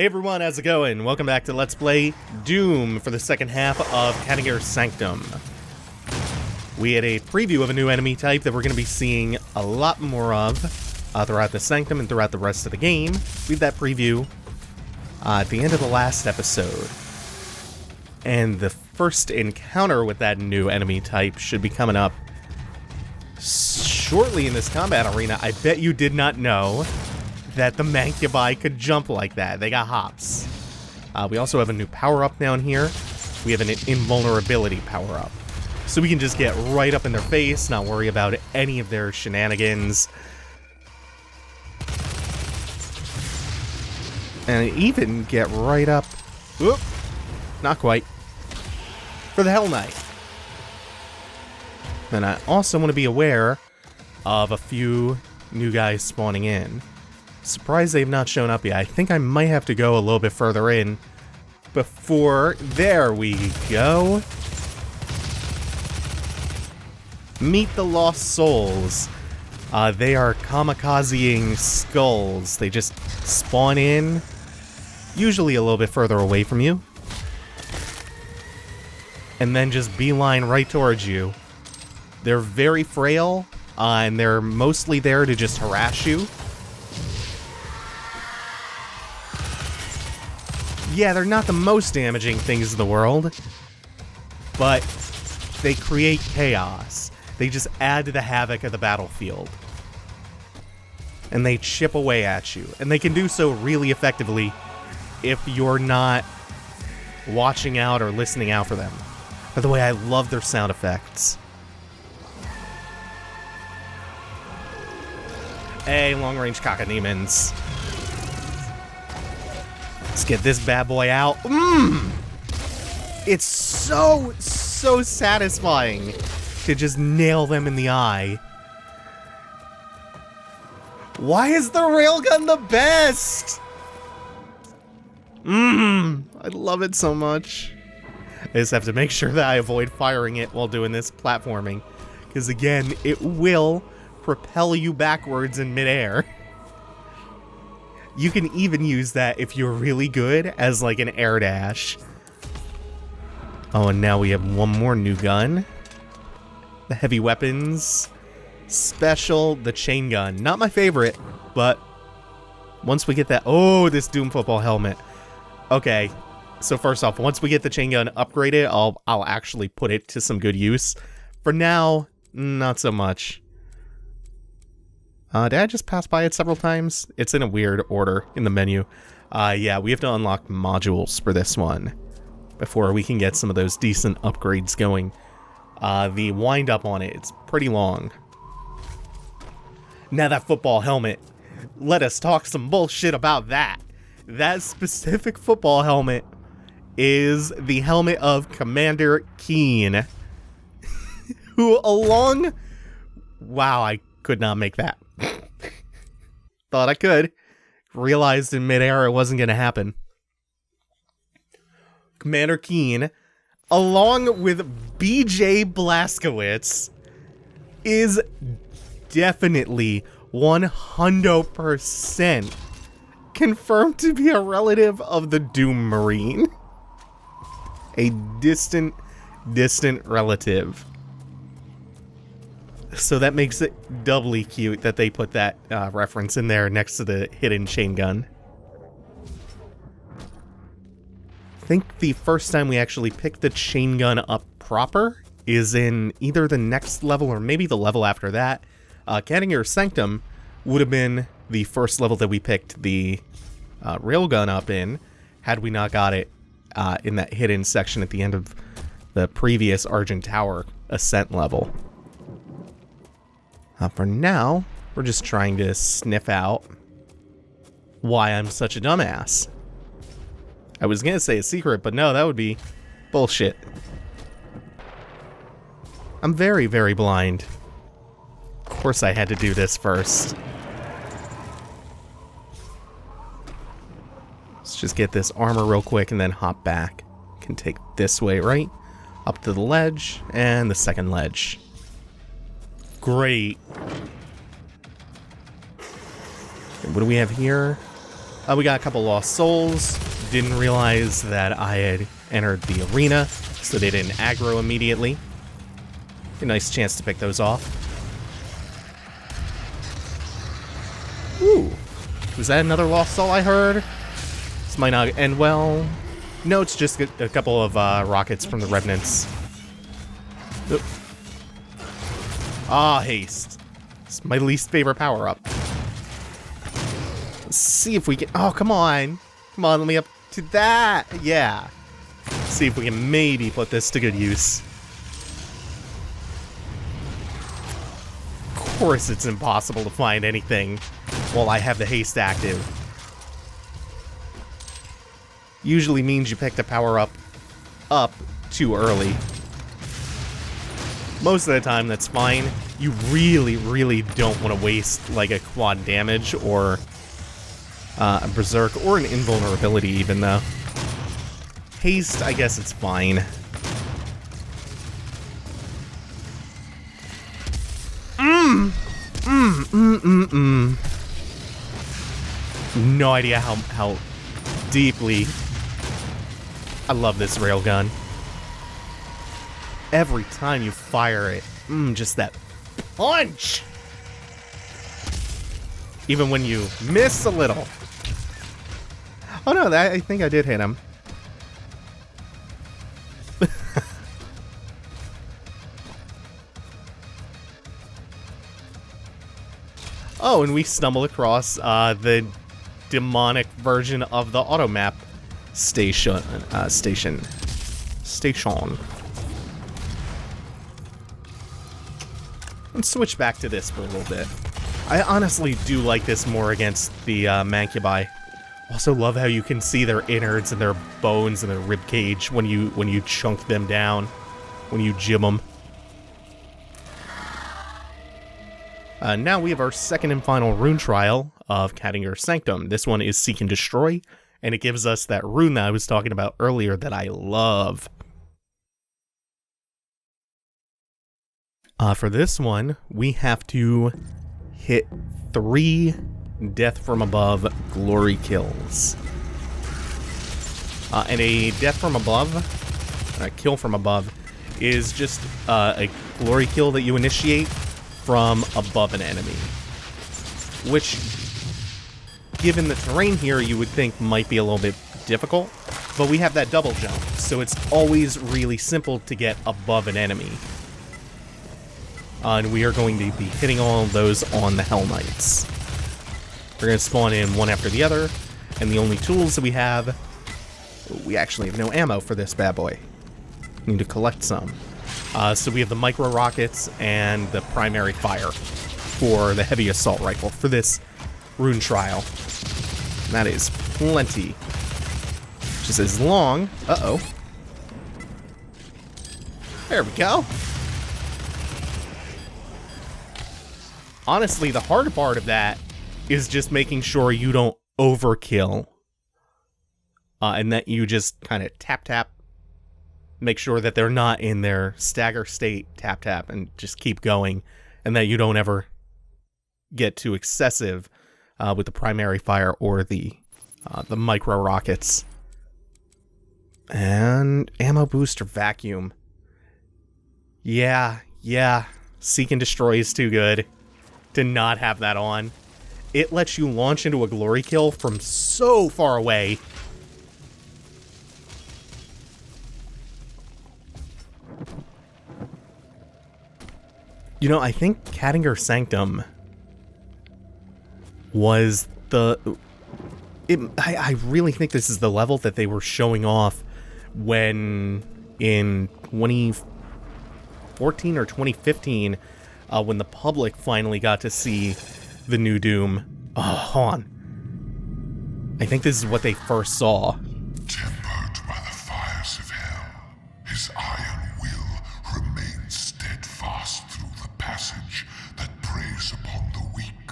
Hey everyone, how's it going? Welcome back to Let's Play Doom for the second half of Kadingir Sanctum. We had a preview of a new enemy type that we're going to be seeing a lot more of throughout the Sanctum and throughout the rest of the game. We had that preview at the end of the last episode. And the first encounter with that new enemy type should be coming up shortly in this combat arena. I bet you did not know that the Mancubi could jump like that. They got hops. We also have a new power-up down here. We have an invulnerability power-up. So we can just get right up in their face, not worry about any of their shenanigans. And even get right up... Whoop! Not quite. For the Hell Knight. And I also want to be aware of a few new guys spawning in. Surprised they've not shown up yet. I think I might have to go a little bit further in before... There we go. Meet the Lost Souls. They are kamikazeing skulls. They just spawn in, usually a little bit further away from you, and then just beeline right towards you. They're very frail, and they're mostly there to just harass you. Yeah, they're not the most damaging things in the world, but they create chaos. They just add to the havoc of the battlefield. And they chip away at you. And they can do so really effectively if you're not watching out or listening out for them. By the way, I love their sound effects. Hey, long-range Cacodemons. Let's get this bad boy out. It's so satisfying to just nail them in the eye. Why is the railgun the best? I love it so much. I just have to make sure that I avoid firing it while doing this platforming, because again, it will propel you backwards in midair. You can even use that if you're really good as like an air dash. Oh, and now we have one more new gun. The heavy weapons special, the chain gun. Not my favorite, but once we get that... Oh, this Doom football helmet. Okay, so first off, once we get the chain gun upgraded, I'll actually put it to some good use. For now, not so much. Did I just pass by it several times? It's in a weird order in the menu. Yeah, we have to unlock modules for this one before we can get some of those decent upgrades going. The wind-up on it, it's pretty long. Now that football helmet, let us talk some bullshit about that. That specific football helmet is the helmet of Commander Keen. Who along... Wow, I could not make that. Thought I could. Realized in midair it wasn't going to happen. Commander Keen, along with BJ Blazkowicz, is definitely 100% confirmed to be a relative of the Doom Marine. A distant relative. So that makes it doubly cute that they put that reference in there next to the hidden chain gun. I think the first time we actually picked the chain gun up proper is in either the next level or maybe the level after that. Kadingir Sanctum would have been the first level that we picked the railgun up in, had we not got it in that hidden section at the end of the previous Argent Tower ascent level. For now, we're just trying to sniff out why I'm such a dumbass. I was gonna say a secret, but no, that would be bullshit. I'm very, very blind. Of course I had to do this first. Let's just get this armor real quick and then hop back. Can take this way, right? Up to the ledge, and the second ledge. Great. What do we have here? We got a couple lost souls. Didn't realize that I had entered the arena, so they didn't aggro immediately. A nice chance to pick those off. Ooh. Was that another lost soul I heard? This might not end well. No, it's just a couple of rockets from the Revenants. Ah, haste. It's my least favorite power-up. Let's see if we can... Oh, come on. Come on, let me up to that. Yeah. Let's see if we can maybe put this to good use. Of course it's impossible to find anything while I have the haste active. Usually means you pick the power-up too early. Most of the time, that's fine. You really, really don't want to waste, like, a quad damage or a berserk or an invulnerability, even though. Haste, I guess it's fine. No idea how deeply I love this railgun. Every time you fire it, just that punch! Even when you miss a little. Oh no, I think I did hit him. Oh, and we stumble across the demonic version of the automap station. Let's switch back to this for a little bit. I honestly do like this more against the Mancubi. Also love how you can see their innards and their bones and their rib cage when you chunk them down, when you jib them. Now we have our second and final rune trial of Kadingir Sanctum. This one is Seek and Destroy, and it gives us that rune that I was talking about earlier that I love. For this one, we have to hit 3 Death from Above glory kills. And a Death from Above, a kill from above, is just a glory kill that you initiate from above an enemy. Which, given the terrain here, you would think might be a little bit difficult, but we have that double jump, so it's always really simple to get above an enemy. And we are going to be hitting all of those on the Hell Knights. We're going to spawn in one after the other, and the only tools that we have actually have no ammo for this bad boy. Need to collect some. So we have the micro rockets and the primary fire for the heavy assault rifle for this rune trial. And that is plenty. Just as long. Uh-oh. There we go. Honestly, the hard part of that is just making sure you don't overkill. And that you just kind of tap. Make sure that they're not in their stagger state, tap, and just keep going. And that you don't ever get too excessive with the primary fire or the micro rockets. And ammo booster vacuum. Yeah. Seek and Destroy is too good to not have that on. It lets you launch into a glory kill from so far away. You know, I think Kadingir Sanctum was I really think this is the level that they were showing off when in 2014 or 2015, when the public finally got to see the new Doom. Oh, hold on. I think this is what they first saw. Tempered by the fires of hell, his iron will remains steadfast through the passage that preys upon the weak.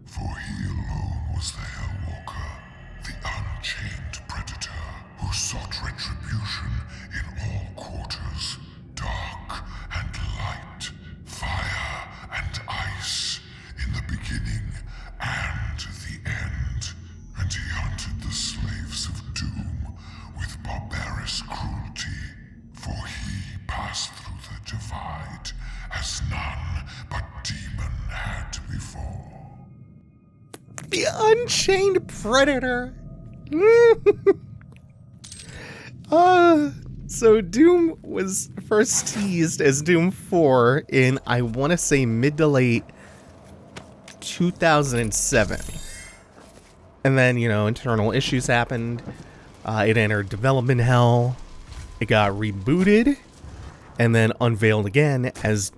For he alone was the Hellwalker, the unchained predator who sought retribution in all quarters, dark and light, fire and ice, in the beginning and the end. And he hunted The Unchained Predator. So Doom was first teased as Doom 4 in, I want to say, mid to late 2007. And then, you know, internal issues happened. It entered development hell. It got rebooted and then unveiled again as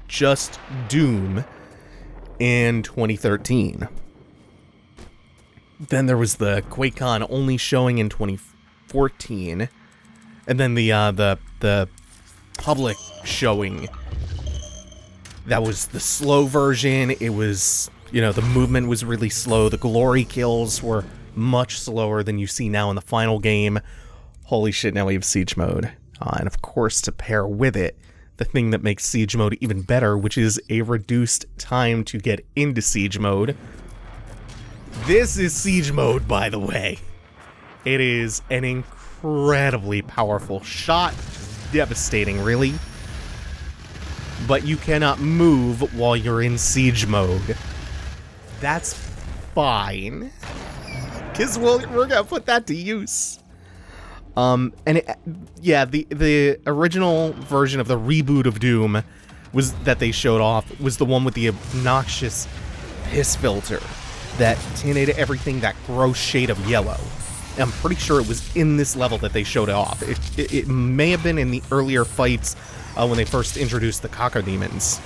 just Doom in 2013. Then there was the QuakeCon only showing in 2014. And then the public showing, that was the slow version. It was, you know, the movement was really slow. The glory kills were much slower than you see now in the final game. Holy shit, now we have Siege Mode. And of course, to pair with it, the thing that makes Siege Mode even better, which is a reduced time to get into Siege Mode. This is Siege Mode, by the way. It is an incredibly powerful shot. Devastating, really. But you cannot move while you're in Siege Mode. That's fine. Because we're gonna put that to use. The original version of the reboot of Doom that they showed off was the one with the obnoxious piss filter that tinted everything that gross shade of yellow. I'm pretty sure it was in this level that they showed it off. It may have been in the earlier fights when they first introduced the Cacodemons.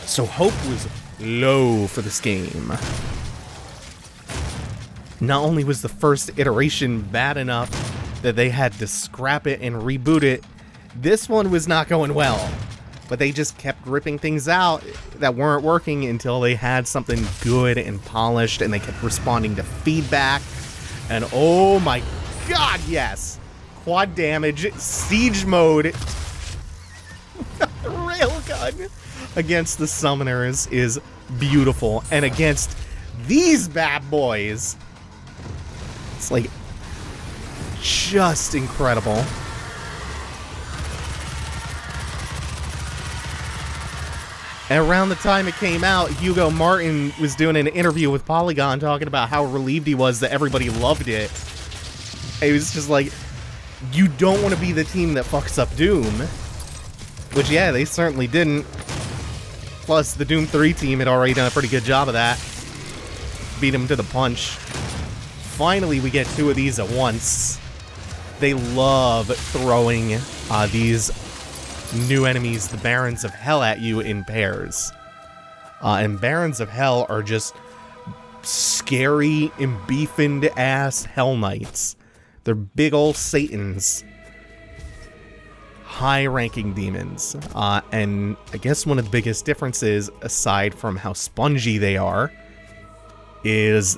So hope was low for this game. Not only was the first iteration bad enough that they had to scrap it and reboot it, this one was not going well. But they just kept ripping things out that weren't working until they had something good and polished, and they kept responding to feedback. And oh my god, yes! Quad damage, Siege Mode, railgun against the summoners is beautiful. And against these bad boys, it's like just incredible. And around the time it came out, Hugo Martin was doing an interview with Polygon talking about how relieved he was that everybody loved it. It was just like, you don't want to be the team that fucks up Doom. Which, yeah, they certainly didn't. Plus, the Doom 3 team had already done a pretty good job of that. Beat him to the punch. Finally, we get two of these at once. They love throwing these new enemies, the Barons of Hell, at you in pairs. And Barons of Hell are just scary, embeefened ass Hell Knights. They're big old Satans. High-ranking demons. And I guess one of the biggest differences, aside from how spongy they are, is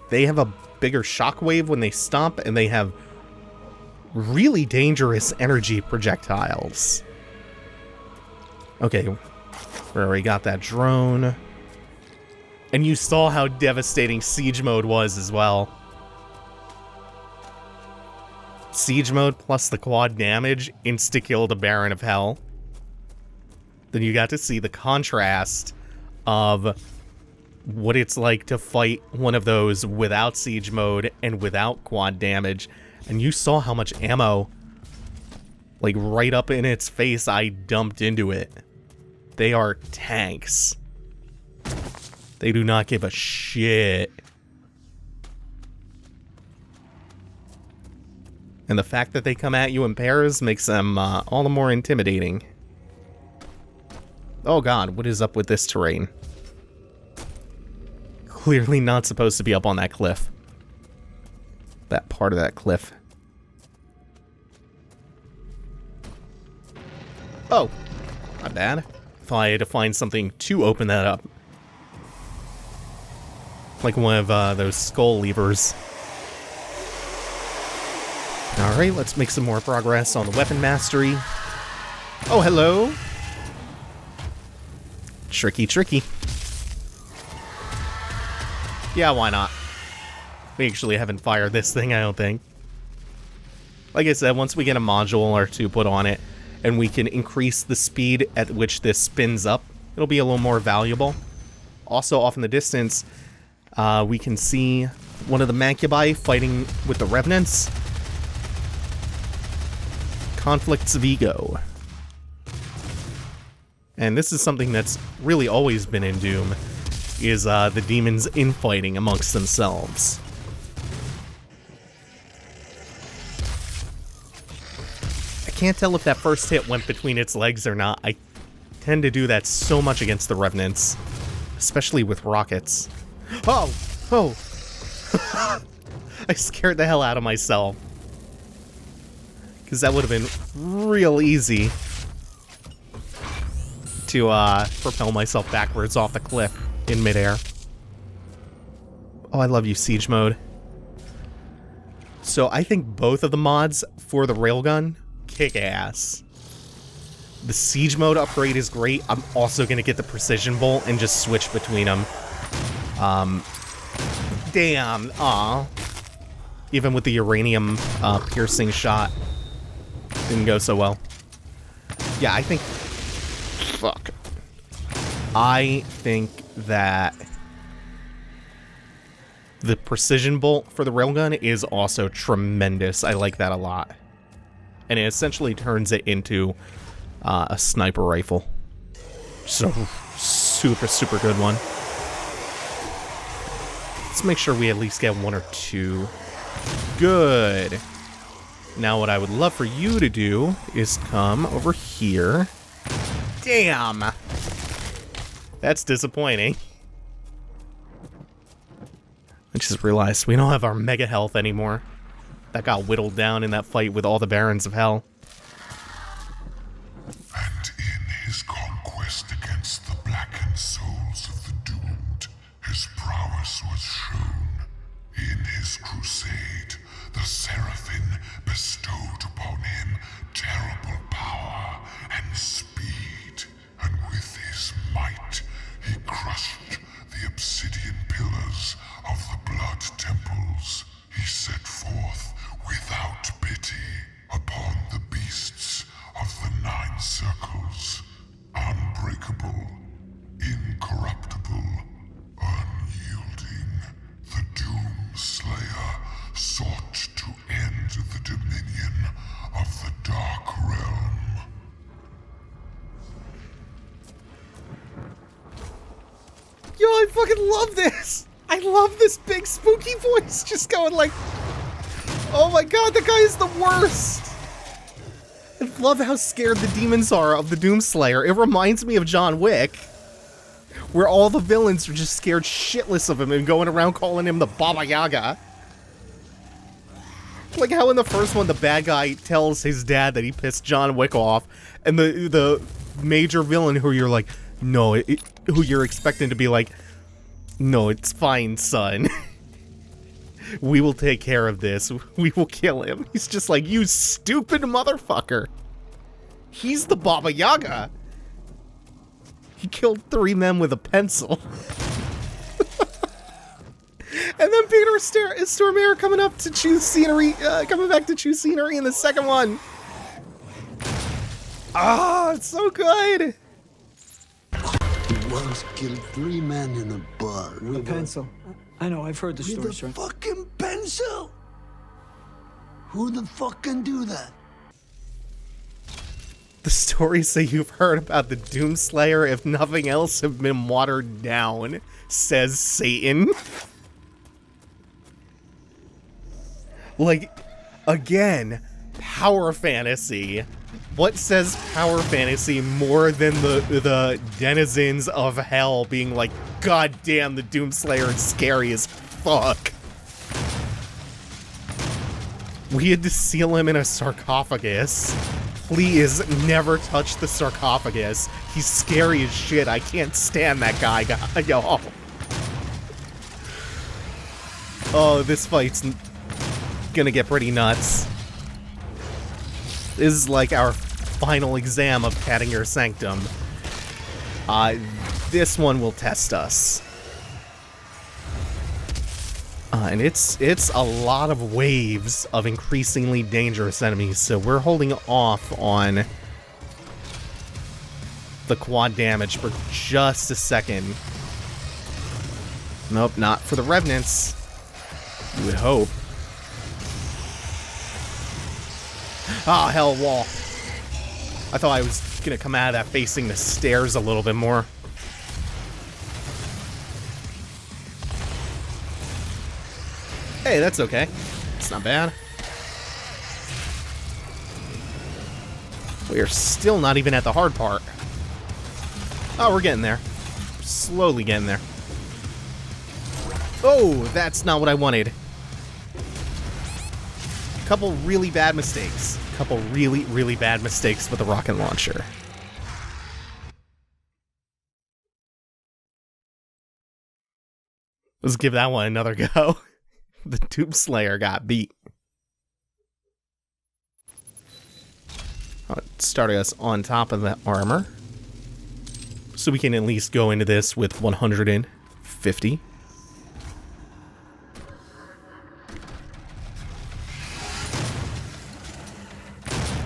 they have a bigger shockwave when they stomp, and they have really dangerous energy projectiles. Okay, we already got that drone. And you saw how devastating Siege Mode was as well. Siege Mode plus the quad damage insta-killed a Baron of Hell. Then you got to see the contrast of what it's like to fight one of those without Siege Mode and without quad damage. And you saw how much ammo, like right up in its face, I dumped into it. They are tanks. They do not give a shit. And the fact that they come at you in pairs makes them all the more intimidating. Oh god, what is up with this terrain? Clearly not supposed to be up on that cliff. That part of that cliff. Oh, not bad. Thought I had to find something to open that up. Like one of those skull levers. Alright, let's make some more progress on the weapon mastery. Oh, hello! Tricky, tricky. Yeah, why not? We actually haven't fired this thing, I don't think. Like I said, once we get a module or two put on it, and we can increase the speed at which this spins up, it'll be a little more valuable. Also, off in the distance, We can see one of the Mancubi fighting with the Revenants. Conflicts of Ego. And this is something that's really always been in Doom, is the demons infighting amongst themselves. I can't tell if that first hit went between its legs or not. I tend to do that so much against the Revenants, especially with rockets. Oh! Oh! I scared the hell out of myself. Because that would have been real easy to propel myself backwards off the cliff in midair. Oh, I love you, Siege Mode. So I think both of the mods for the railgun kick ass. The Siege Mode upgrade is great. I'm also going to get the Precision Bolt and just switch between them. Damn. Aw. Even with the uranium piercing shot, didn't go so well. Yeah, I think... Fuck. I think that the Precision Bolt for the railgun is also tremendous. I like that a lot. And it essentially turns it into a sniper rifle. So, super, super good one. Let's make sure we at least get one or two. Good. Now what I would love for you to do is come over here. Damn! That's disappointing. I just realized we don't have our mega health anymore. That got whittled down in that fight with all the Barons of Hell. And in his conquest against the blackened souls of the doomed, his prowess was shown. In his crusade, the Seraphim bestowed upon him terrible power and speed, and with his might, he crushed the obsidian pillars of the blood temples. He set forth without pity upon the beasts of the 9 circles, unbreakable, incorruptible, unyielding. The Doom Slayer sought to end the dominion of the Dark Realm. Yo, I fucking love this! I love this big spooky voice just going like, oh my god, the guy is the worst! I love how scared the demons are of the Doomslayer. It reminds me of John Wick, where all the villains are just scared shitless of him and going around calling him the Baba Yaga. Like how in the first one, the bad guy tells his dad that he pissed John Wick off, and the major villain who you're like, no, who you're expecting to be like, no, it's fine, son. We will take care of this. We will kill him. He's just like, you stupid motherfucker. He's the Baba Yaga. He killed 3 men with a pencil. And then Peter Stormare coming up to choose scenery, coming back to choose scenery in the second one. Ah, it's so good. He once killed 3 men in a bar. A pencil. I know, I've heard the story, With sir. a fucking pencil? Who the fuck can do that? The stories that you've heard about the Doomslayer, if nothing else, have been watered down, says Satan. Like, again, power fantasy. What says power fantasy more than the denizens of hell being like, God damn, the Doomslayer is scary as fuck. We had to seal him in a sarcophagus. Please never touch the sarcophagus. He's scary as shit. I can't stand that guy, y'all. Oh, this fight's gonna get pretty nuts. This is like our final exam of Kadingir Sanctum. This one will test us. And it's a lot of waves of increasingly dangerous enemies, so we're holding off on the quad damage for just a second. Nope, not for the Revenants. You would hope. Ah, hell, wall. I thought I was gonna come out of that facing the stairs a little bit more. Hey, that's okay. It's not bad. We are still not even at the hard part. Oh, we're getting there. We're slowly getting there. Oh, that's not what I wanted. Couple really bad mistakes. Couple really, really bad mistakes with the rocket launcher. Let's give that one another go. The Tube Slayer got beat. Starting us on top of the armor. So we can at least go into this with 150.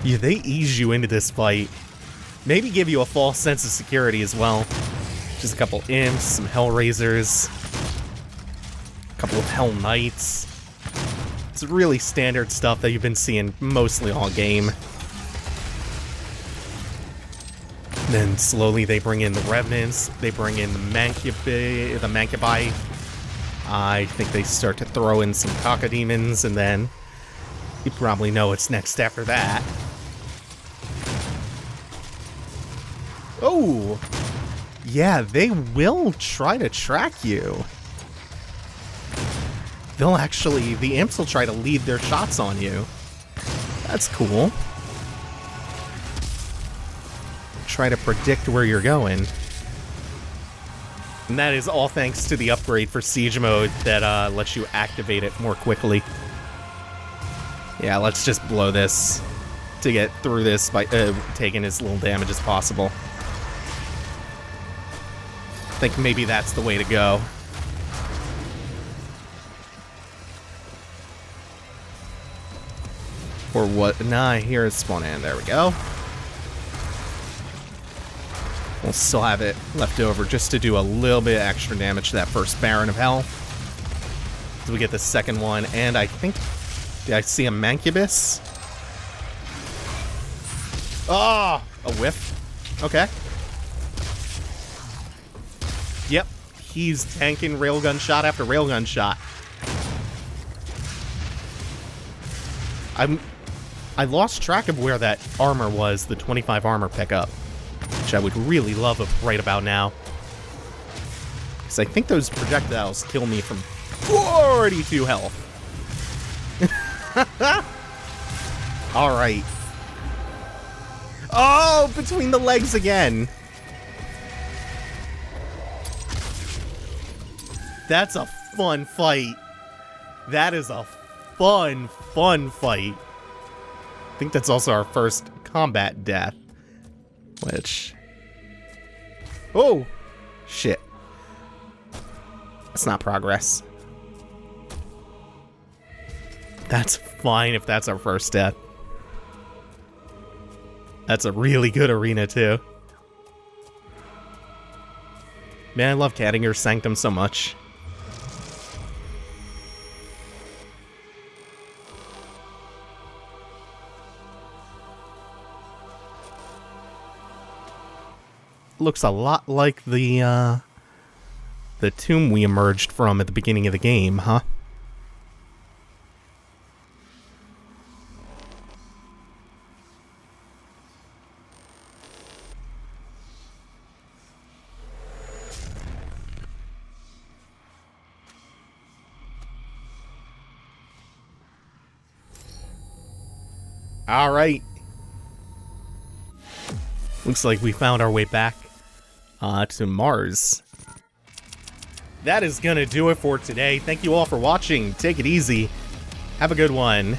Yeah, they ease you into this fight. Maybe give you a false sense of security as well. Just a couple imps, some Hellraisers, a couple of Hell Knights. It's really standard stuff that you've been seeing mostly all game. Then slowly they bring in the Revenants, they bring in the Mancubi. I think they start to throw in some Cacodemons, and then you probably know what's next after that. Oh! Yeah, they will try to track you. They'll actually, the imps will try to lead their shots on you. That's cool. Try to predict where you're going. And that is all thanks to the upgrade for Siege Mode that lets you activate it more quickly. Yeah, let's just blow this to get through this by taking as little damage as possible. I think maybe that's the way to go. Or what? Nah, here is spawn in. There we go. We'll still have it left over just to do a little bit of extra damage to that first Baron of Hell. So we get the second one, and I think... Did I see a Mancubus? Oh! A whiff. Okay. Yep. He's tanking railgun shot after railgun shot. I lost track of where that armor was, the 25 armor pickup. Which I would really love right about now. Because I think those projectiles kill me from 42 health. Alright. Oh, between the legs again. That's a fun fight. That is a fun fight. I think that's also our first combat death. Which... Oh! Shit. That's not progress. That's fine if that's our first death. That's a really good arena, too. Man, I love Kadingir Sanctum so much. Looks a lot like the tomb we emerged from at the beginning of the game, huh? All right. Looks like we found our way back to Mars. That is gonna do it for today. Thank you all for watching. Take it easy. Have a good one.